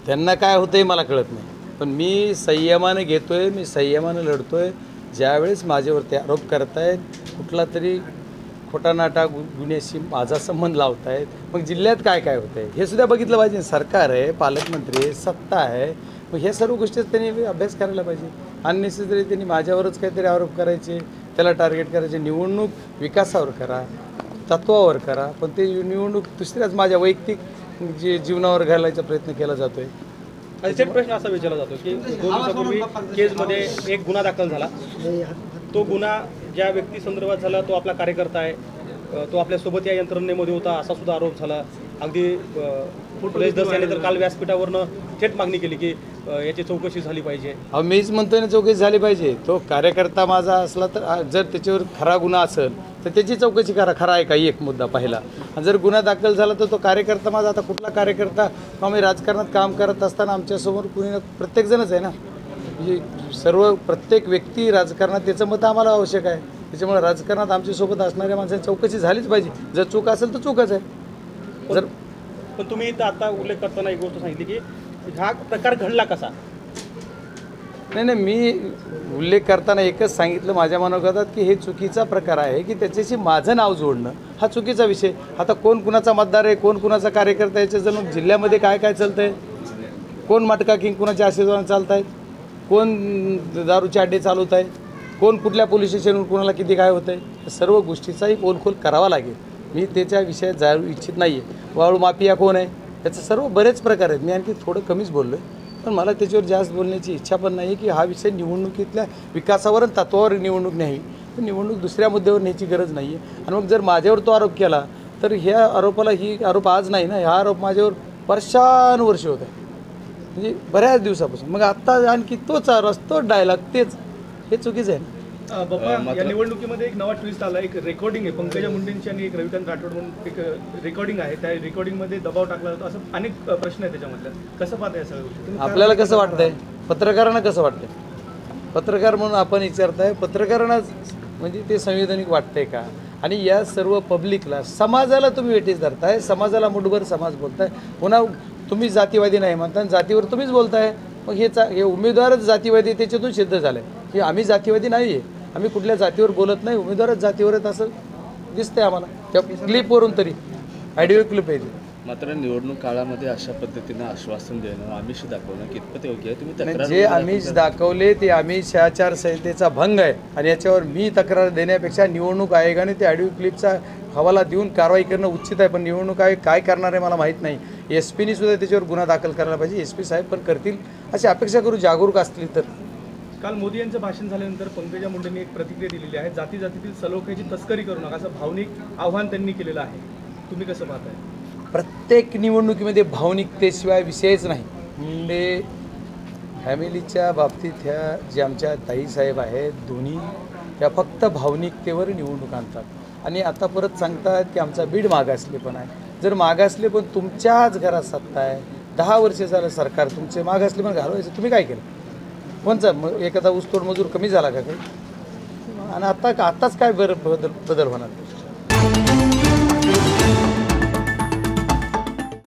त्यांना काय होतंय मला कळत नाही, पण मी संयमानं घेतोय, मी संयमानं लढतोय. ज्यावेळेस माझ्यावरती आरोप करतायत, कुठला तरी खोटा नाटा गुन्ह्याशी माझा संबंध लावतायत, मग जिल्ह्यात काय काय होतंय हे सुद्धा बघितलं पाहिजे. सरकार आहे, पालकमंत्री आहे, सत्ता आहे, मग ह्या सर्व गोष्टी त्यांनी अभ्यास करायला पाहिजे. अननेसेसरी त्यांनी माझ्यावरच काहीतरी आरोप करायचे, त्याला टार्गेट करायचे. निवडणूक विकासावर करा, तत्वावर करा, पण ते निवडणूक दुसऱ्याच माझ्या वैयक्तिक जीवनावर घालायचा प्रयत्न केला जातोय. थेट प्रश्न असा विचारला जातो की 2 दिवसापूर्वी केसमध्ये एक गुन्हा दाखल झाला. तो गुन्हा ज्या व्यक्ती संदर्भात झाला तो आपला कार्यकर्ता आहे, तो आपल्यासोबत या यंत्रणेमध्ये होता असा सुद्धा आरोप झाला. अगदी फुटलेस दस यांनी तर काल व्यासपीठावरनं थेट मागणी केली की याची चौकशी झाली पाहिजे. मीच म्हणतोय ना, चौकशी झाली पाहिजे. तो कार्यकर्ता माझा असला तर जर त्याच्यावर खरा गुन्हा असेल तर त्याची चौकशी करा, खरा आहे का एक मुद्दा पहिला. आणि जर गुन्हा दाखल झाला तर तो कार्यकर्ता माझा, आता कुठला कार्यकर्ता, आम्ही राजकारणात काम करत असताना आमच्यासमोर कुणी ना प्रत्येकजणच आहे ना, म्हणजे प्रत्येक व्यक्ती राजकारणात त्याचं मत आम्हाला आवश्यक आहे. त्याच्यामुळे राजकारणात आमच्यासोबत असणाऱ्या माणसांची चौकशी झालीच पाहिजे. जर चूक असेल तर चूकच आहे. पण तुम्ही इथं आता उल्लेख करताना एक गोष्ट सांगितली की हा प्रकार घडला कसा. नाही, मी उल्लेख करताना एकच सांगितलं माझ्या मनोगतात की हे चुकीचा प्रकार आहे की त्याच्याशी माझं नाव जोडणं हा चुकीचा विषय. आता कोण कुणाचा मतदार आहे, कोण कुणाचा कार्यकर्ता आहे, याच्या जणू जिल्ह्यामध्ये काय काय चालतं आहे, कोण मटका किंग कुणाच्या आशीर्वादाने चालत आहेत, कोण दारूचे अड्डे चालवत आहे, कोण कुठल्या पोलीस स्टेशनवर कुणाला किती काय होतं आहे, सर्व गोष्टीचाही पोलखोल करावा लागेल. मी त्याच्या विषयात जाऊ इच्छित नाही आहे. वाळू माफिया कोण आहे, याचं सर्व बरेच प्रकार आहेत. मी आणखी थोडं कमीच बोललो आहे, पण मला त्याच्यावर जास्त बोलण्याची इच्छा पण नाही की हा विषय निवडणुकीतल्या विकासावर आणि तत्वावर निवडणूक न्यावी. तर निवडणूक दुसऱ्या मुद्द्यावर न्यायची गरज नाही आहे. आणि मग जर माझ्यावर तो आरोप केला तर ह्या आरोपाला ही आरोप आज नाही ना, हा आरोप माझ्यावर वर्षानुवर्ष होत आहे, म्हणजे बऱ्याच दिवसापासून. मग आत्ता आणखी तोच रस्तो डायलॉग तेच, हे चुकीचं आहे ना. बाप्पा, या निवडणुकीमध्ये एक नवा ट्विस्ट आला. एक रेकॉर्डिंग आहे पंकजा मुंडेंची आणि एक रविकांत राठोड म्हणून एक रेकॉर्डिंग आहे. त्या रेकॉर्डिंगमध्ये दबाव टाकला जातो, असं अनेक प्रश्न आहेत त्याच्यामधल्या. कसं पाहताय सगळं? आपल्याला कसं वाटतंय, पत्रकारांना कसं वाटतंय? पत्रकार म्हणून आपण विचारताय, पत्रकारांना म्हणजे ते संवैधानिक वाटतंय का? आणि या सर्व पब्लिकला, समाजाला तुम्ही वेठीस धरताय, समाजाला मुठभर समाज बोलताय. पुन्हा तुम्ही जातीवादी नाही म्हणता, जातीवर तुम्हीच बोलताय. मग हे उमेदवारच जातीवादी, त्याच्यातून सिद्ध झालं आहे की आम्ही जातीवादी नाही आहे, आम्ही कुठल्या जातीवर बोलत नाही, उमेदवारच जातीवर आहेत असं दिसतंय आम्हाला त्या क्लिपवरून तरी. ऑडिओ क्लिप आहे ती. मात्र निवडणूक काळामध्ये अशा पद्धतीनं आश्वासन देणं, आमिष दाखवणं कितपत योग्य आहे? तुम्ही जे आमिष दाखवले ते आमिष आचारसंहितेचा भंग आहे. आणि याच्यावर मी तक्रार देण्यापेक्षा निवडणूक आयोगाने ते ऑडिओ क्लिपचा हवाला देऊन कारवाई करणं उचित आहे. पण निवडणूक आयोग काय करणार आहे मला माहीत नाही. SP सुद्धा त्याच्यावर गुन्हा दाखल करायला पाहिजे. SP साहेब पण करतील अशी अपेक्षा करू, जागरूक असतील तर. काल मोदी यांचं भाषण झाल्यानंतर पंकजा मुंडेंनी एक प्रतिक्रिया दिलेली आहे. जातीजातीतील सलोख्याची तस्करी करू नका असं भावनिक आव्हान त्यांनी केलेलं आहे. तुम्ही कसं पाहताय? प्रत्येक निवडणुकीमध्ये भावनिकतेशिवाय विषयच नाही. मुंडे फॅमिलीच्या बाबतीत ह्या जे आमच्या ताईसाहेब आहेत दोन्ही, त्या फक्त भावनिकतेवर निवडणूक आणतात. आणि आता परत सांगतात की आमचा बीड मागासले पण आहे. जर मागासले पण तुमच्याच घरात सत्ता आहे, 10 वर्ष झालं सरकार तुमचे मागासले पण घालवायचं, तुम्ही काय केलं? कोणचा एखादा ऊसतोड मजूर कमी झाला का काही? आणि आत्ताच काय बदल होणार?